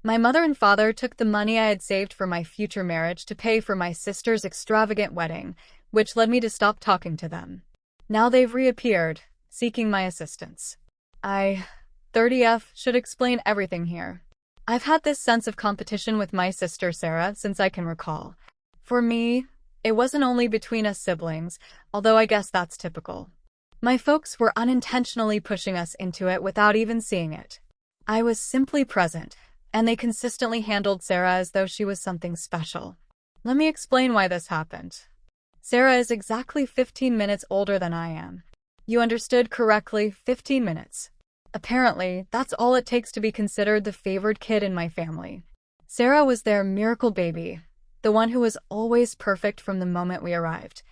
My mother and father took the money I had saved for my future marriage to pay for my sister's extravagant wedding, which led me to stop talking to them. Now they've reappeared, seeking my assistance. I, 30F, should explain everything here. I've had this sense of competition with my sister Sarah since I can recall. For me, it wasn't only between us siblings, although I guess that's typical. My folks were unintentionally pushing us into it without even seeing it. I was simply present, and they consistently handled Sarah as though she was something special. Let me explain why this happened. Sarah is exactly 15 minutes older than I am. You understood correctly, 15 minutes. Apparently, that's all it takes to be considered the favored kid in my family. Sarah was their miracle baby, the one who was always perfect from the moment we arrived.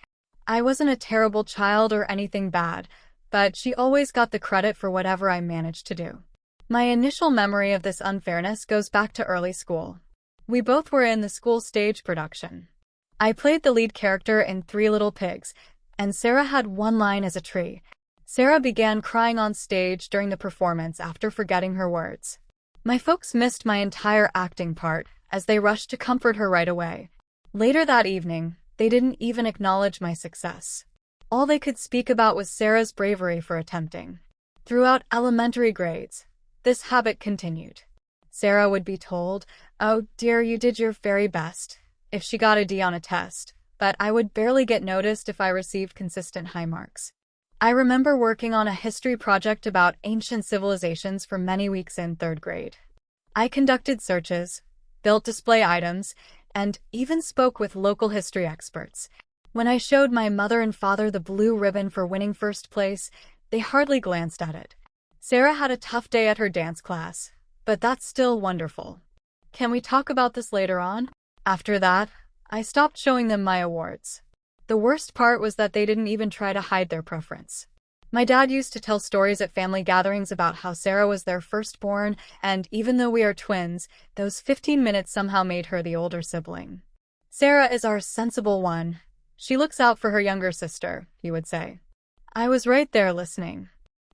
I wasn't a terrible child or anything bad, but she always got the credit for whatever I managed to do. My initial memory of this unfairness goes back to early school. We both were in the school stage production. I played the lead character in Three Little Pigs, and Sarah had one line as a tree. Sarah began crying on stage during the performance after forgetting her words. My folks missed my entire acting part, as they rushed to comfort her right away. Later that evening, they didn't even acknowledge my success. All they could speak about was Sarah's bravery for attempting. Throughout elementary grades, this habit continued. Sarah would be told, "Oh dear, you did your very best," if she got a D on a test, but I would barely get noticed if I received consistent high marks. I remember working on a history project about ancient civilizations for many weeks in third grade. I conducted searches, built display items, and even spoke with local history experts. When I showed my mother and father the blue ribbon for winning first place, they hardly glanced at it. Sarah had a tough day at her dance class, but that's still wonderful. Can we talk about this later on? After that, I stopped showing them my awards. The worst part was that they didn't even try to hide their preference. My dad used to tell stories at family gatherings about how Sarah was their firstborn, and even though we are twins, those 15 minutes somehow made her the older sibling. "Sarah is our sensible one. She looks out for her younger sister," he would say. I was right there listening.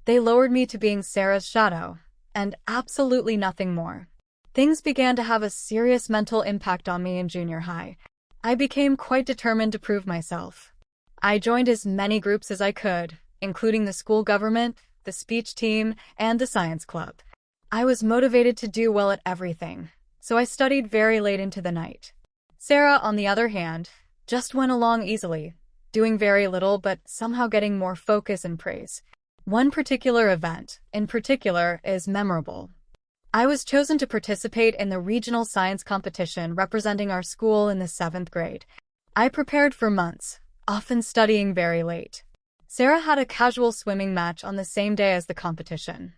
They lowered me to being Sarah's shadow, and absolutely nothing more. Things began to have a serious mental impact on me in junior high. I became quite determined to prove myself. I joined as many groups as I could, including the school government, the speech team, and the science club. I was motivated to do well at everything, so I studied very late into the night. Sarah, on the other hand, just went along easily, doing very little but somehow getting more focus and praise. One particular event, in particular, is memorable. I was chosen to participate in the regional science competition representing our school in the 7th grade. I prepared for months, often studying very late. Sarah had a casual swimming match on the same day as the competition.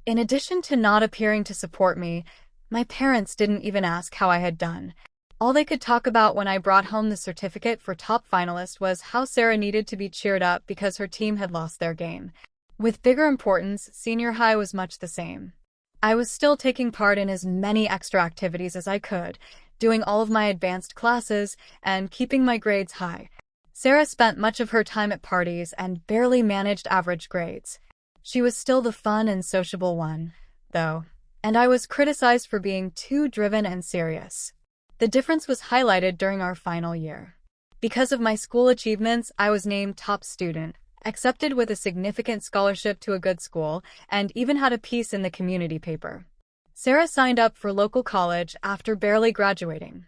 In addition to not appearing to support me, my parents didn't even ask how I had done. All they could talk about when I brought home the certificate for top finalist was how Sarah needed to be cheered up because her team had lost their game. With bigger importance, senior high was much the same. I was still taking part in as many extra activities as I could, doing all of my advanced classes, and keeping my grades high. Sarah spent much of her time at parties and barely managed average grades. She was still the fun and sociable one, though, and I was criticized for being too driven and serious. The difference was highlighted during our final year. Because of my school achievements, I was named top student, accepted with a significant scholarship to a good school, and even had a piece in the community paper. Sarah signed up for local college after barely graduating.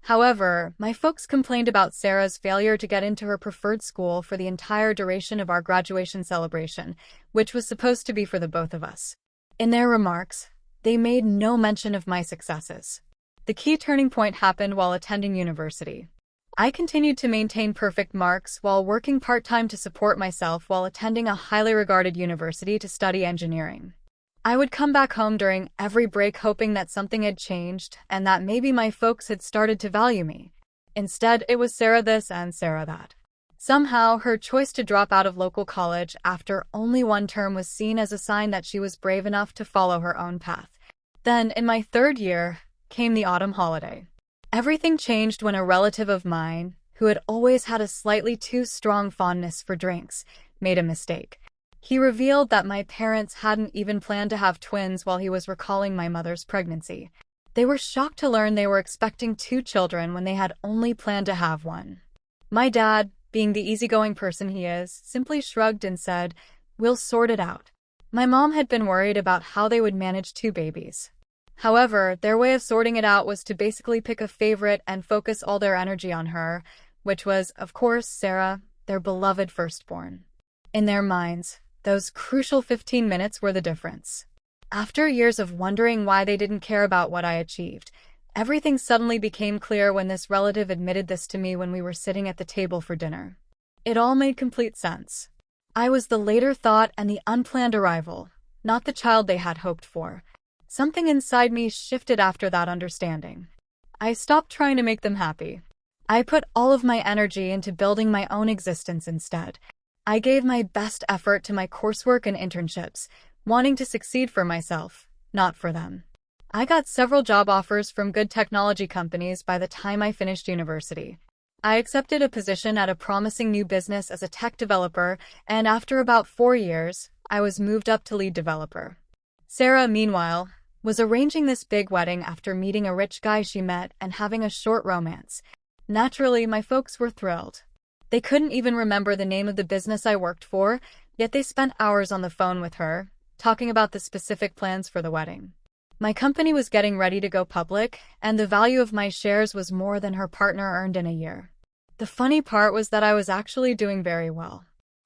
However, my folks complained about Sarah's failure to get into her preferred school for the entire duration of our graduation celebration, which was supposed to be for the both of us. In their remarks, they made no mention of my successes. The key turning point happened while attending university. I continued to maintain perfect marks while working part-time to support myself while attending a highly regarded university to study engineering. I would come back home during every break hoping that something had changed and that maybe my folks had started to value me. Instead, it was Sarah this and Sarah that. Somehow, her choice to drop out of local college after only one term was seen as a sign that she was brave enough to follow her own path. Then, in my 3rd year, came the autumn holiday. Everything changed when a relative of mine, who had always had a slightly too strong fondness for drinks, made a mistake. He revealed that my parents hadn't even planned to have twins while he was recalling my mother's pregnancy. They were shocked to learn they were expecting 2 children when they had only planned to have one. My dad, being the easygoing person he is, simply shrugged and said, "We'll sort it out." My mom had been worried about how they would manage 2 babies. However, their way of sorting it out was to basically pick a favorite and focus all their energy on her, which was, of course, Sarah, their beloved firstborn. In their minds, those crucial 15 minutes were the difference. After years of wondering why they didn't care about what I achieved, everything suddenly became clear when this relative admitted this to me when we were sitting at the table for dinner. It all made complete sense. I was the later thought and the unplanned arrival, not the child they had hoped for. Something inside me shifted after that understanding. I stopped trying to make them happy. I put all of my energy into building my own existence instead. I gave my best effort to my coursework and internships, wanting to succeed for myself, not for them. I got several job offers from good technology companies by the time I finished university. I accepted a position at a promising new business as a tech developer, and after about 4 years, I was moved up to lead developer. Sarah, meanwhile, was arranging this big wedding after meeting a rich guy she met and having a short romance. Naturally, my folks were thrilled. They couldn't even remember the name of the business I worked for, yet they spent hours on the phone with her, talking about the specific plans for the wedding. My company was getting ready to go public, and the value of my shares was more than her partner earned in a year. The funny part was that I was actually doing very well.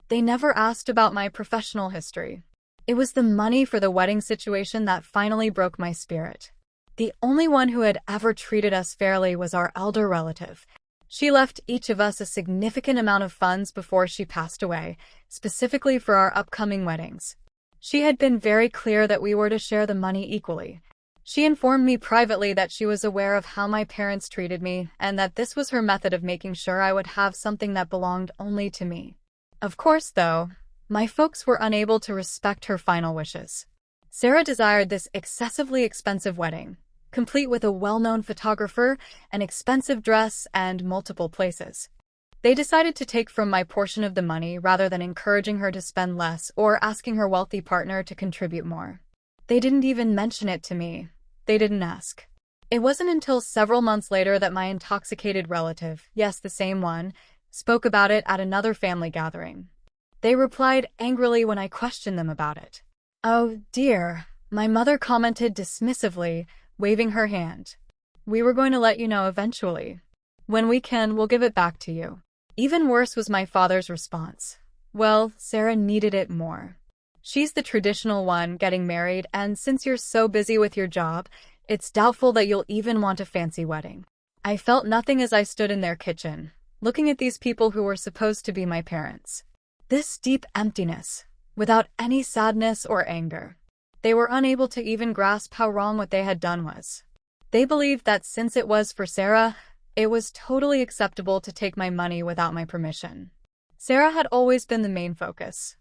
They never asked about my professional history. It was the money for the wedding situation that finally broke my spirit. The only one who had ever treated us fairly was our elder relative. She left each of us a significant amount of funds before she passed away, specifically for our upcoming weddings. She had been very clear that we were to share the money equally. She informed me privately that she was aware of how my parents treated me and that this was her method of making sure I would have something that belonged only to me. Of course, though, my folks were unable to respect her final wishes. Sarah desired this excessively expensive wedding, complete with a well-known photographer, an expensive dress, and multiple places. They decided to take from my portion of the money rather than encouraging her to spend less or asking her wealthy partner to contribute more. They didn't even mention it to me. They didn't ask. It wasn't until several months later that my intoxicated relative, yes, the same one, spoke about it at another family gathering. They replied angrily when I questioned them about it. "Oh, dear," my mother commented dismissively, waving her hand. "We were going to let you know eventually. When we can, we'll give it back to you." Even worse was my father's response. "Well, Sarah needed it more. She's the traditional one getting married, and since you're so busy with your job, it's doubtful that you'll even want a fancy wedding." I felt nothing as I stood in their kitchen, looking at these people who were supposed to be my parents. This deep emptiness, without any sadness or anger. They were unable to even grasp how wrong what they had done was. They believed that since it was for Sarah, it was totally acceptable to take my money without my permission. Sarah had always been the main focus.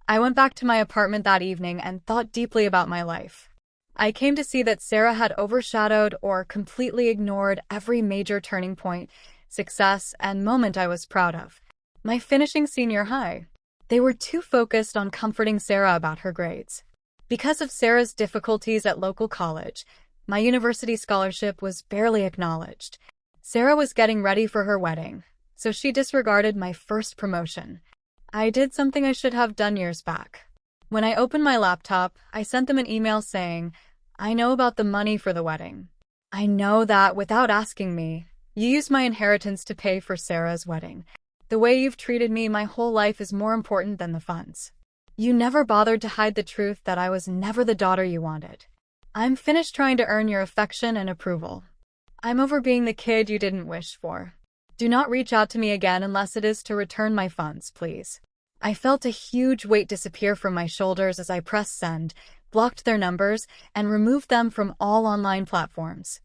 I went back to my apartment that evening and thought deeply about my life. I came to see that Sarah had overshadowed or completely ignored every major turning point, success, and moment I was proud of. My finishing senior high. They were too focused on comforting Sarah about her grades. Because of Sarah's difficulties at local college, my university scholarship was barely acknowledged. Sarah was getting ready for her wedding, so she disregarded my first promotion. I did something I should have done years back. When I opened my laptop, I sent them an email saying, "I know about the money for the wedding. I know that, without asking me, you used my inheritance to pay for Sarah's wedding. The way you've treated me my whole life is more important than the funds. You never bothered to hide the truth that I was never the daughter you wanted. I'm finished trying to earn your affection and approval. I'm over being the kid you didn't wish for. Do not reach out to me again unless it is to return my funds, please." I felt a huge weight disappear from my shoulders as I pressed send, blocked their numbers, and removed them from all online platforms.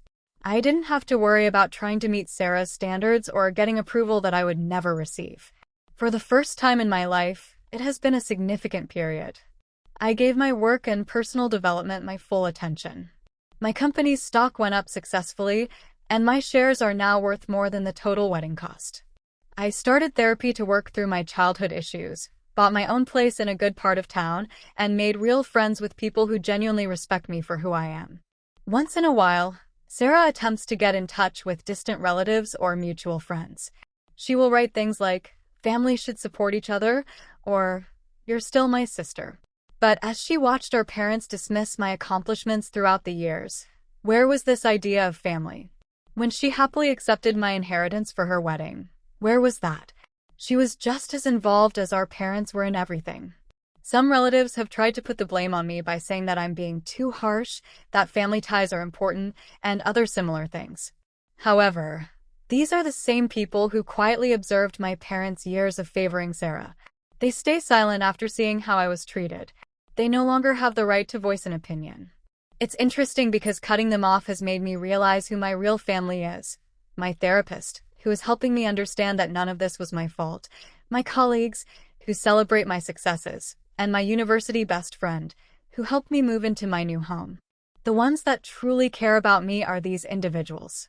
I didn't have to worry about trying to meet Sarah's standards or getting approval that I would never receive. For the first time in my life, it has been a significant period. I gave my work and personal development my full attention. My company's stock went up successfully, and my shares are now worth more than the total wedding cost. I started therapy to work through my childhood issues, bought my own place in a good part of town, and made real friends with people who genuinely respect me for who I am. Once in a while, Sarah attempts to get in touch with distant relatives or mutual friends. She will write things like, "Family should support each other," or "You're still my sister." But as she watched our parents dismiss my accomplishments throughout the years, where was this idea of family? When she happily accepted my inheritance for her wedding, where was that? She was just as involved as our parents were in everything. Some relatives have tried to put the blame on me by saying that I'm being too harsh, that family ties are important, and other similar things. However, these are the same people who quietly observed my parents' years of favoring Sarah. They stay silent after seeing how I was treated. They no longer have the right to voice an opinion. It's interesting because cutting them off has made me realize who my real family is. My therapist, who is helping me understand that none of this was my fault. My colleagues, who celebrate my successes. And my university best friend, who helped me move into my new home. The ones that truly care about me are these individuals.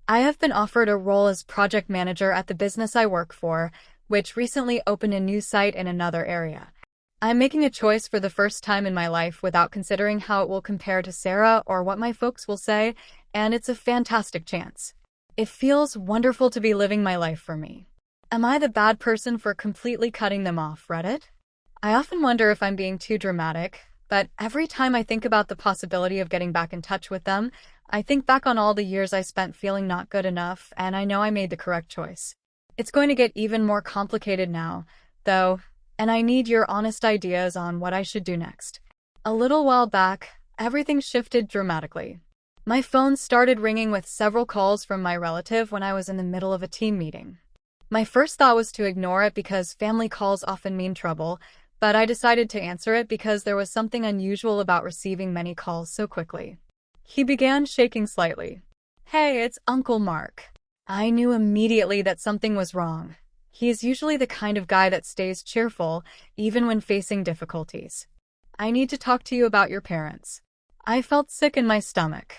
I have been offered a role as project manager at the business I work for, which recently opened a new site in another area. I'm making a choice for the first time in my life without considering how it will compare to Sarah or what my folks will say, and it's a fantastic chance. It feels wonderful to be living my life for me. Am I the bad person for completely cutting them off, Reddit? I often wonder if I'm being too dramatic, but every time I think about the possibility of getting back in touch with them, I think back on all the years I spent feeling not good enough, and I know I made the correct choice. It's going to get even more complicated now, though, and I need your honest ideas on what I should do next. A little while back, everything shifted dramatically. My phone started ringing with several calls from my relative when I was in the middle of a team meeting. My first thought was to ignore it because family calls often mean trouble, but I decided to answer it because there was something unusual about receiving many calls so quickly. He began shaking slightly. "Hey, it's Uncle Mark." I knew immediately that something was wrong. He is usually the kind of guy that stays cheerful, even when facing difficulties. "I need to talk to you about your parents." I felt sick in my stomach.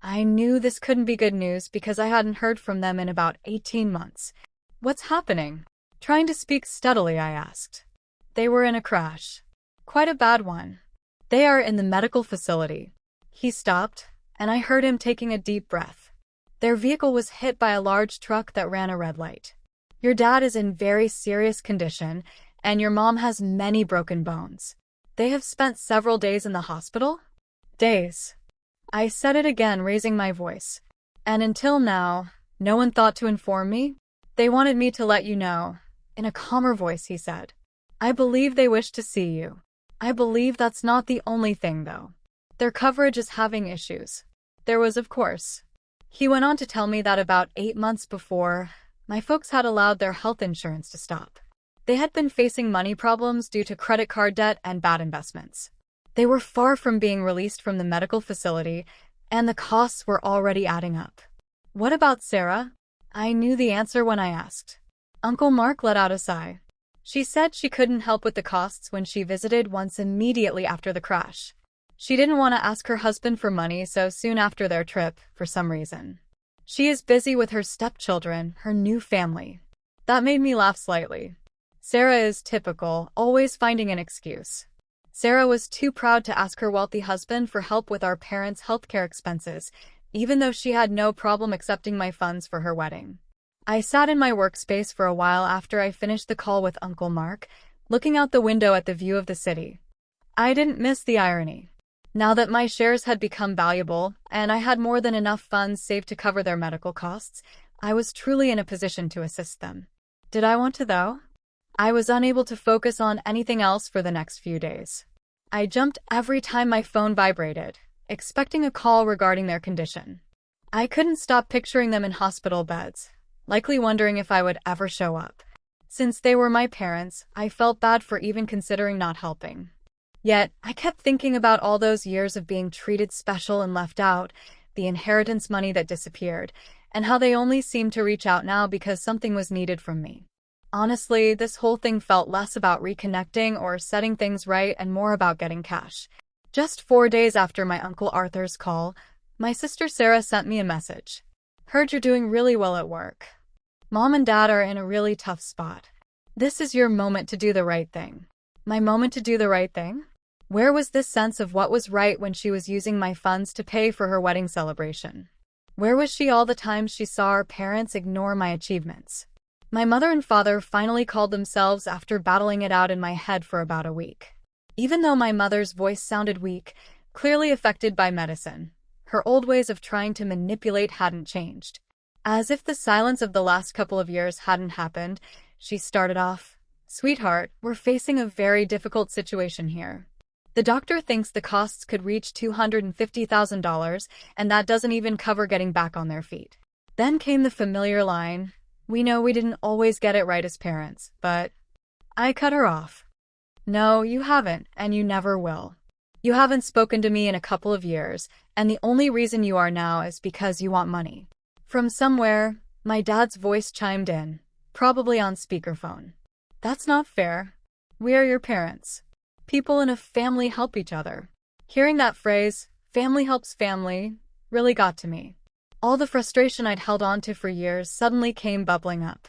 I knew this couldn't be good news because I hadn't heard from them in about 18 months. "What's happening?" Trying to speak steadily, I asked. "They were in a crash. Quite a bad one. They are in the medical facility." He stopped, and I heard him taking a deep breath. "Their vehicle was hit by a large truck that ran a red light. Your dad is in very serious condition, and your mom has many broken bones. They have spent several days in the hospital?" "Days." I said it again, raising my voice. "And until now, no one thought to inform me?" "They wanted me to let you know." In a calmer voice, he said. "I believe they wish to see you. I believe that's not the only thing, though. Their coverage is having issues." There was, of course. He went on to tell me that about 8 months before, my folks had allowed their health insurance to stop. They had been facing money problems due to credit card debt and bad investments. They were far from being released from the medical facility, and the costs were already adding up. "What about Sarah?" I knew the answer when I asked. Uncle Mark let out a sigh. "She said she couldn't help with the costs when she visited once immediately after the crash. She didn't want to ask her husband for money so soon after their trip, for some reason. She is busy with her stepchildren, her new family." That made me laugh slightly. Sarah is typical, always finding an excuse. Sarah was too proud to ask her wealthy husband for help with our parents' healthcare expenses, even though she had no problem accepting my funds for her wedding. I sat in my workspace for a while after I finished the call with Uncle Mark, looking out the window at the view of the city. I didn't miss the irony. Now that my shares had become valuable, and I had more than enough funds saved to cover their medical costs, I was truly in a position to assist them. Did I want to, though? I was unable to focus on anything else for the next few days. I jumped every time my phone vibrated, expecting a call regarding their condition. I couldn't stop picturing them in hospital beds, likely wondering if I would ever show up. Since they were my parents, I felt bad for even considering not helping. Yet, I kept thinking about all those years of being treated special and left out, the inheritance money that disappeared, and how they only seemed to reach out now because something was needed from me. Honestly, this whole thing felt less about reconnecting or setting things right and more about getting cash. Just 4 days after my Uncle Arthur's call, my sister Sarah sent me a message. "Heard you're doing really well at work. Mom and Dad are in a really tough spot. This is your moment to do the right thing." My moment to do the right thing? Where was this sense of what was right when she was using my funds to pay for her wedding celebration? Where was she all the times she saw our parents ignore my achievements? My mother and father finally called themselves after battling it out in my head for about a week. Even though my mother's voice sounded weak, clearly affected by medicine, her old ways of trying to manipulate hadn't changed. As if the silence of the last couple of years hadn't happened, she started off, "Sweetheart, we're facing a very difficult situation here. The doctor thinks the costs could reach $250,000, and that doesn't even cover getting back on their feet." Then came the familiar line, "We know we didn't always get it right as parents, but..." I cut her off. "No, you haven't, and you never will. You haven't spoken to me in a couple of years, and the only reason you are now is because you want money." From somewhere, my dad's voice chimed in, probably on speakerphone. "That's not fair. We are your parents. People in a family help each other." Hearing that phrase, "family helps family," really got to me. All the frustration I'd held on to for years suddenly came bubbling up.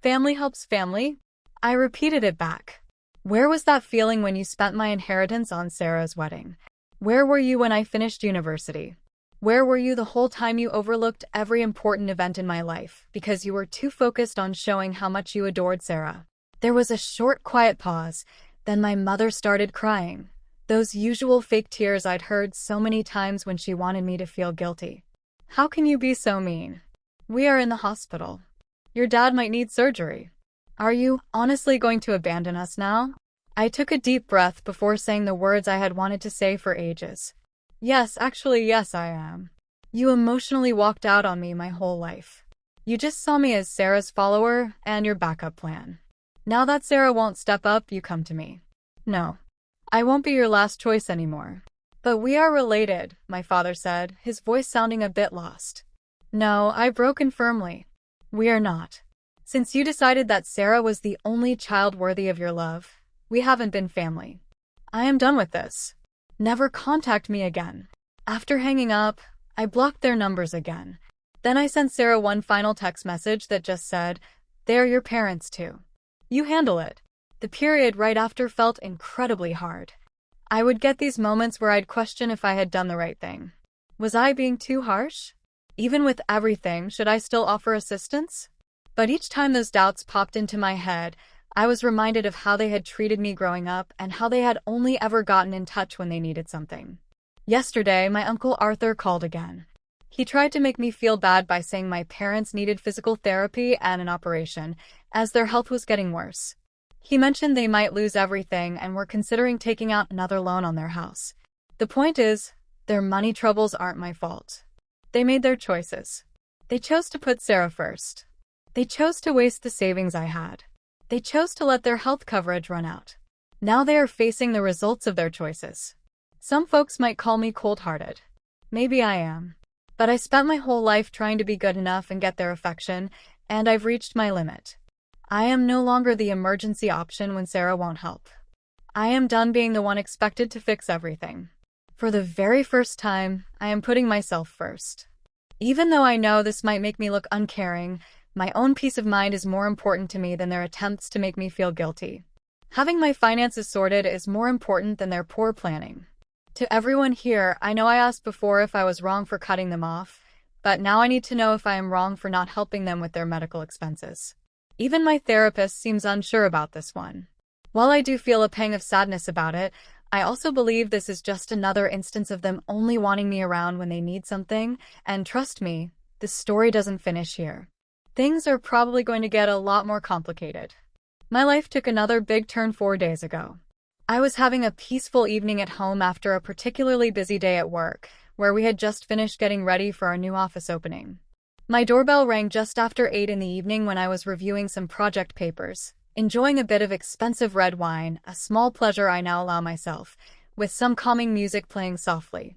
"Family helps family?" I repeated it back. "Where was that feeling when you spent my inheritance on Sarah's wedding? Where were you when I finished university? Where were you the whole time you overlooked every important event in my life because you were too focused on showing how much you adored Sarah?" There was a short, quiet pause. Then my mother started crying. Those usual fake tears I'd heard so many times when she wanted me to feel guilty. "How can you be so mean? We are in the hospital. Your dad might need surgery. Are you honestly going to abandon us now?" I took a deep breath before saying the words I had wanted to say for ages. "Yes, actually, yes, I am. You emotionally walked out on me my whole life. You just saw me as Sarah's follower and your backup plan. Now that Sarah won't step up, you come to me. No, I won't be your last choice anymore." "But we are related," my father said, his voice sounding a bit lost. "No," I broke in firmly. "We are not. Since you decided that Sarah was the only child worthy of your love, we haven't been family. I am done with this. Never contact me again." After hanging up, I blocked their numbers again. Then I sent Sarah one final text message that just said, "They're your parents too. You handle it." The period right after felt incredibly hard. I would get these moments where I'd question if I had done the right thing. Was I being too harsh? Even with everything, should I still offer assistance? But each time those doubts popped into my head, I was reminded of how they had treated me growing up and how they had only ever gotten in touch when they needed something. Yesterday, my Uncle Arthur called again. He tried to make me feel bad by saying my parents needed physical therapy and an operation, as their health was getting worse. He mentioned they might lose everything and were considering taking out another loan on their house. The point is, their money troubles aren't my fault. They made their choices. They chose to put Sarah first. They chose to waste the savings I had. They chose to let their health coverage run out. Now they are facing the results of their choices. Some folks might call me cold-hearted. Maybe I am. But I spent my whole life trying to be good enough and get their affection, and I've reached my limit. I am no longer the emergency option when Sarah won't help. I am done being the one expected to fix everything. For the very first time, I am putting myself first. Even though I know this might make me look uncaring, my own peace of mind is more important to me than their attempts to make me feel guilty. Having my finances sorted is more important than their poor planning. To everyone here, I know I asked before if I was wrong for cutting them off, but now I need to know if I am wrong for not helping them with their medical expenses. Even my therapist seems unsure about this one. While I do feel a pang of sadness about it, I also believe this is just another instance of them only wanting me around when they need something, and trust me, this story doesn't finish here. Things are probably going to get a lot more complicated. My life took another big turn 4 days ago. I was having a peaceful evening at home after a particularly busy day at work, where we had just finished getting ready for our new office opening. My doorbell rang just after 8 in the evening when I was reviewing some project papers, enjoying a bit of expensive red wine, a small pleasure I now allow myself, with some calming music playing softly.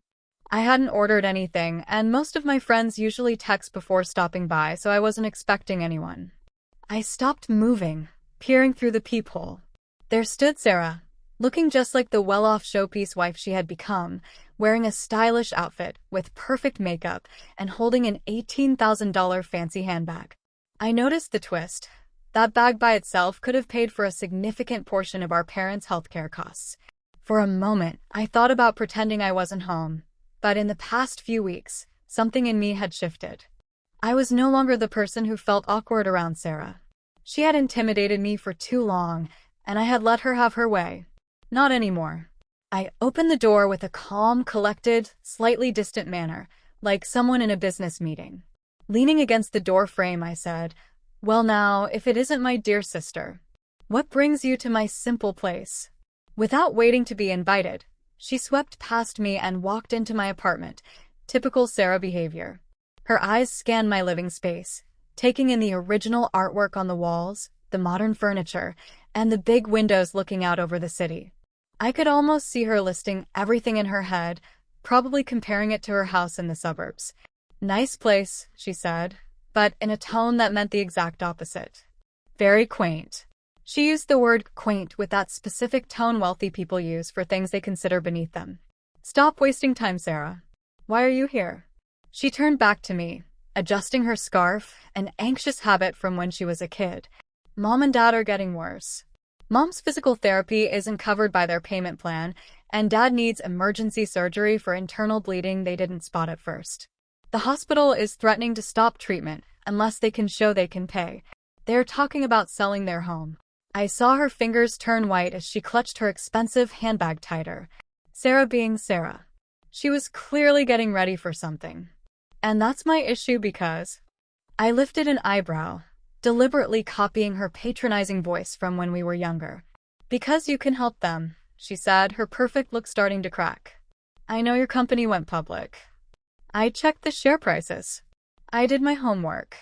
I hadn't ordered anything, and most of my friends usually text before stopping by, so I wasn't expecting anyone. I stopped moving, peering through the peephole. There stood Sarah, looking just like the well-off showpiece wife she had become, wearing a stylish outfit with perfect makeup and holding an $18,000 fancy handbag. I noticed the twist. That bag by itself could have paid for a significant portion of our parents' healthcare costs. For a moment, I thought about pretending I wasn't home, but in the past few weeks, something in me had shifted. I was no longer the person who felt awkward around Sarah. She had intimidated me for too long, and I had let her have her way. Not anymore. I opened the door with a calm, collected, slightly distant manner, like someone in a business meeting. Leaning against the door frame, I said, "Well now, if it isn't my dear sister, what brings you to my simple place?" Without waiting to be invited, she swept past me and walked into my apartment, typical Sarah behavior. Her eyes scanned my living space, taking in the original artwork on the walls, the modern furniture, and the big windows looking out over the city. I could almost see her listing everything in her head, probably comparing it to her house in the suburbs. "Nice place," she said, but in a tone that meant the exact opposite. "Very quaint." She used the word quaint with that specific tone wealthy people use for things they consider beneath them. "Stop wasting time, Sarah. Why are you here?" She turned back to me, adjusting her scarf, an anxious habit from when she was a kid. "Mom and Dad are getting worse. Mom's physical therapy isn't covered by their payment plan, and Dad needs emergency surgery for internal bleeding they didn't spot at first. The hospital is threatening to stop treatment unless they can show they can pay. They're talking about selling their home." I saw her fingers turn white as she clutched her expensive handbag tighter. Sarah being Sarah. She was clearly getting ready for something. "And that's my issue because—" I lifted an eyebrow, deliberately copying her patronizing voice from when we were younger. "Because you can help them," she said, her perfect look starting to crack. "I know your company went public. I checked the share prices. I did my homework.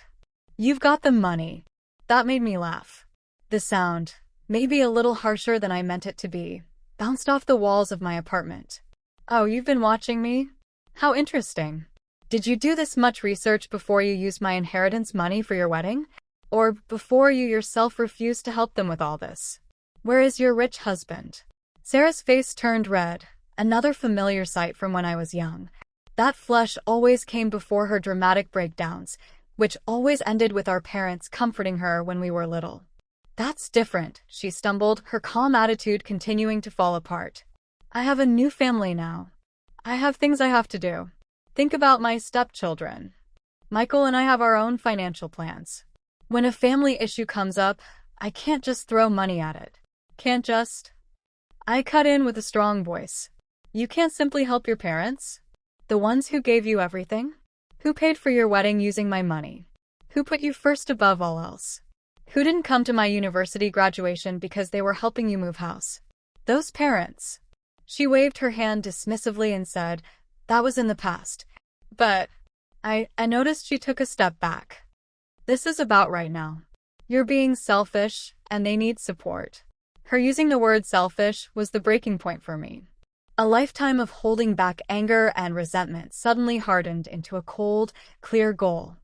You've got the money." That made me laugh. The sound, maybe a little harsher than I meant it to be, bounced off the walls of my apartment. "Oh, you've been watching me? How interesting. Did you do this much research before you used my inheritance money for your wedding? Or before you yourself refused to help them with all this? Where is your rich husband?" Sarah's face turned red, another familiar sight from when I was young. That flush always came before her dramatic breakdowns, which always ended with our parents comforting her when we were little. "That's different," she stumbled, her calm attitude continuing to fall apart. "I have a new family now. I have things I have to do. Think about my stepchildren. Michael and I have our own financial plans. When a family issue comes up, I can't just throw money at it. Can't just—" I cut in with a strong voice. "You can't simply help your parents? The ones who gave you everything? Who paid for your wedding using my money? Who put you first above all else? Who didn't come to my university graduation because they were helping you move house? Those parents." She waved her hand dismissively and said, "That was in the past. But—" I noticed she took a step back. "This is about right now. You're being selfish, and they need support." Her using the word selfish was the breaking point for me. A lifetime of holding back anger and resentment suddenly hardened into a cold, clear goal.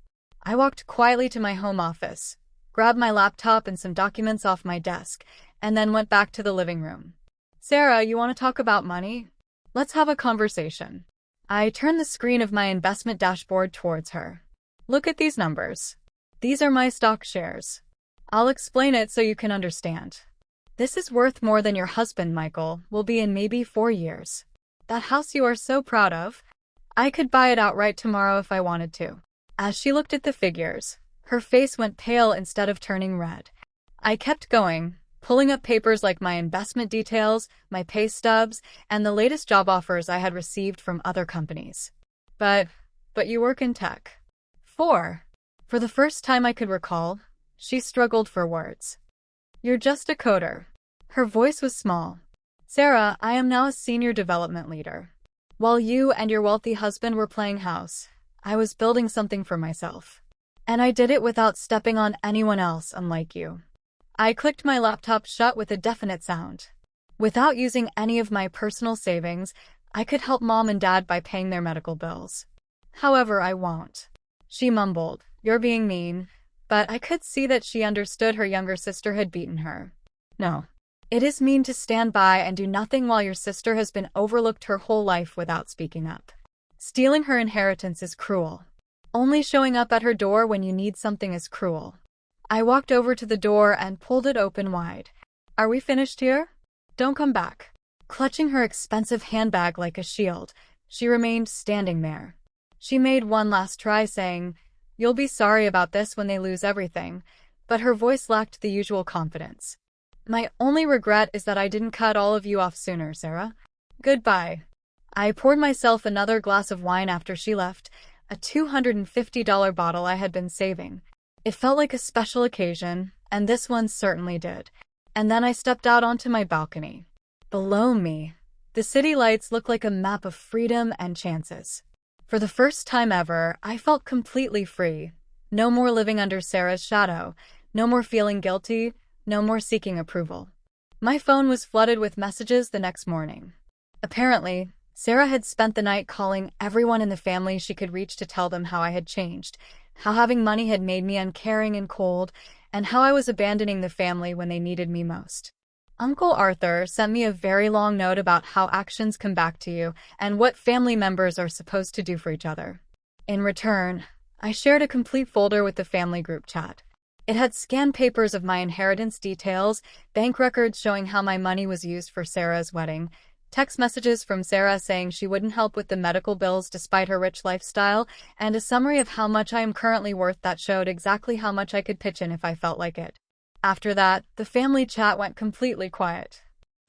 I walked quietly to my home office, grabbed my laptop and some documents off my desk, and then went back to the living room. "Sarah, you want to talk about money? Let's have a conversation." I turned the screen of my investment dashboard towards her. "Look at these numbers. These are my stock shares. I'll explain it so you can understand. This is worth more than your husband, Michael, will be in maybe 4 years. That house you are so proud of, I could buy it outright tomorrow if I wanted to." As she looked at the figures, her face went pale instead of turning red. I kept going, pulling up papers like my investment details, my pay stubs, and the latest job offers I had received from other companies. But you work in tech." For the first time I could recall, she struggled for words. "You're just a coder." Her voice was small. "Sarah, I am now a senior development leader. While you and your wealthy husband were playing house, I was building something for myself. And I did it without stepping on anyone else, unlike you." I clicked my laptop shut with a definite sound. "Without using any of my personal savings, I could help Mom and Dad by paying their medical bills. However, I won't." She mumbled, "You're being mean." But I could see that she understood her younger sister had beaten her. "No. It is mean to stand by and do nothing while your sister has been overlooked her whole life without speaking up. Stealing her inheritance is cruel. Only showing up at her door when you need something is cruel." I walked over to the door and pulled it open wide. "Are we finished here? Don't come back." Clutching her expensive handbag like a shield, she remained standing there. She made one last try, saying, "You'll be sorry about this when they lose everything," but her voice lacked the usual confidence. "My only regret is that I didn't cut all of you off sooner, Sarah. Goodbye." I poured myself another glass of wine after she left, a $250 bottle I had been saving. It felt like a special occasion, and this one certainly did. And then I stepped out onto my balcony. Below me, the city lights looked like a map of freedom and chances. For the first time ever, I felt completely free. No more living under Sarah's shadow, no more feeling guilty, no more seeking approval. My phone was flooded with messages the next morning. Apparently, Sarah had spent the night calling everyone in the family she could reach to tell them how I had changed, how having money had made me uncaring and cold, and how I was abandoning the family when they needed me most. Uncle Arthur sent me a very long note about how actions come back to you and what family members are supposed to do for each other. In return, I shared a complete folder with the family group chat. It had scanned papers of my inheritance details, bank records showing how my money was used for Sarah's wedding, text messages from Sarah saying she wouldn't help with the medical bills despite her rich lifestyle, and a summary of how much I am currently worth that showed exactly how much I could pitch in if I felt like it. After that, the family chat went completely quiet.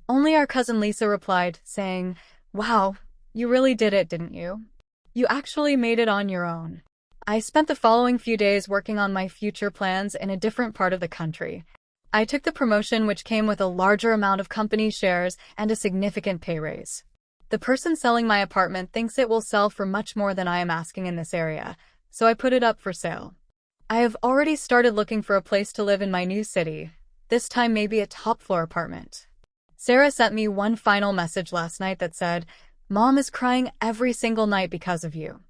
Only our cousin Lisa replied, saying, "Wow, you really did it, didn't you? You actually made it on your own." I spent the following few days working on my future plans in a different part of the country. I took the promotion, which came with a larger amount of company shares and a significant pay raise. The person selling my apartment thinks it will sell for much more than I am asking in this area, so I put it up for sale. I have already started looking for a place to live in my new city, this time maybe a top-floor apartment. Sarah sent me one final message last night that said, "Mom is crying every single night because of you."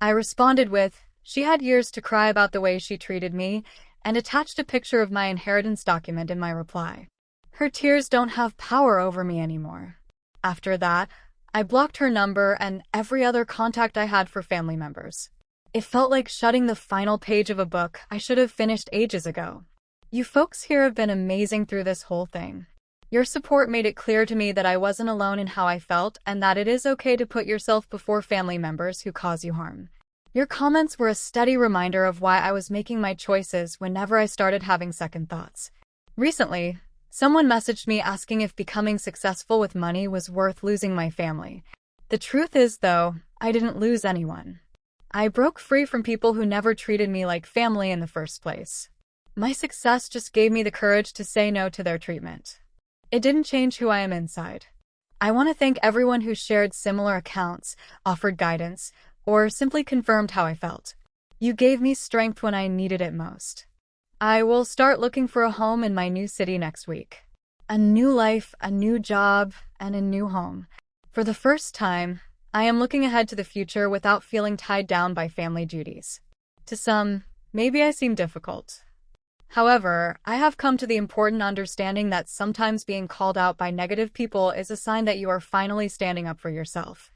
I responded with, "She had years to cry about the way she treated me," and attached a picture of my inheritance document in my reply. Her tears don't have power over me anymore. After that, I blocked her number and every other contact I had for family members. It felt like shutting the final page of a book I should have finished ages ago. You folks here have been amazing through this whole thing. Your support made it clear to me that I wasn't alone in how I felt and that it is okay to put yourself before family members who cause you harm. Your comments were a steady reminder of why I was making my choices whenever I started having second thoughts. Recently, someone messaged me asking if becoming successful with money was worth losing my family. The truth is, though, I didn't lose anyone. I broke free from people who never treated me like family in the first place. My success just gave me the courage to say no to their treatment. It didn't change who I am inside. I want to thank everyone who shared similar accounts, offered guidance, or simply confirmed how I felt. You gave me strength when I needed it most. I will start looking for a home in my new city next week. A new life, a new job, and a new home. For the first time, I am looking ahead to the future without feeling tied down by family duties. To some, maybe I seem difficult. However, I have come to the important understanding that sometimes being called out by negative people is a sign that you are finally standing up for yourself.